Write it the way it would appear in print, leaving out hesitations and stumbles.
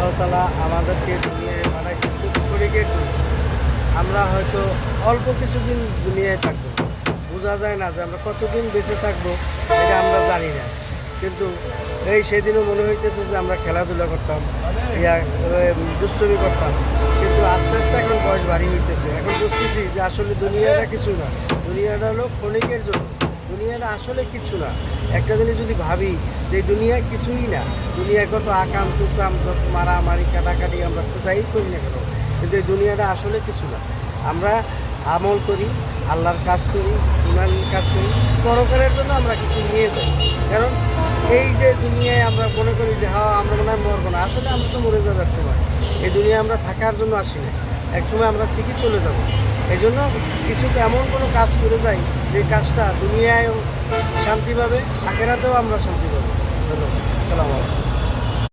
আল্লাহ তাআলা আমাদেরকে দুনিয়ায় বানাইছেন ক্ষণিকের জন্য। আমরা হয়তো অল্প কিছুদিন দুনিয়ায় থাকবো, বোঝা যায় না যে আমরা কতদিন বেঁচে থাকবো, এটা আমরা জানি না। কিন্তু সেদিনও মনে হইতেছে যে আমরা খেলাধুলা করতাম, দুষ্টমি করতাম, কিন্তু আস্তে আস্তে এখন বয়স ভারী হইতেছে। এখন বুঝতেছি যে আসলে দুনিয়াটা কিছু না, দুনিয়াটা হলো ক্ষণিকের জন্য, দুনিয়াটা আসলে কিছু না। একটা জিনিস যদি ভাবি যে দুনিয়া কিছুই না, দুনিয়া কত আকাম টুকাম, যত মারামারি কাটাকাটি আমরা কোথায় করি না কেন, কিন্তু এই দুনিয়াটা আসলে কিছু না। আমরা আমল করি, আল্লাহর কাজ করি, ইমানের কাজ করি, পরকালের জন্য আমরা কিছু নিয়ে যাই। কারণ এই যে দুনিয়ায় আমরা মনে করি যে হ্যাঁ আমরা মনে হয় মরবো না, আসলে আমরা তো মরে যাবো এক সময়। এই দুনিয়া আমরা থাকার জন্য আসি না, এক সময় আমরা ঠিকই চলে যাব। এই জন্য কিছু এমন কোনো কাজ করে যাই যে কাজটা দুনিয়ায়ও শান্তি পাবে, আখেরাতেও আমরা শান্তি পাবো।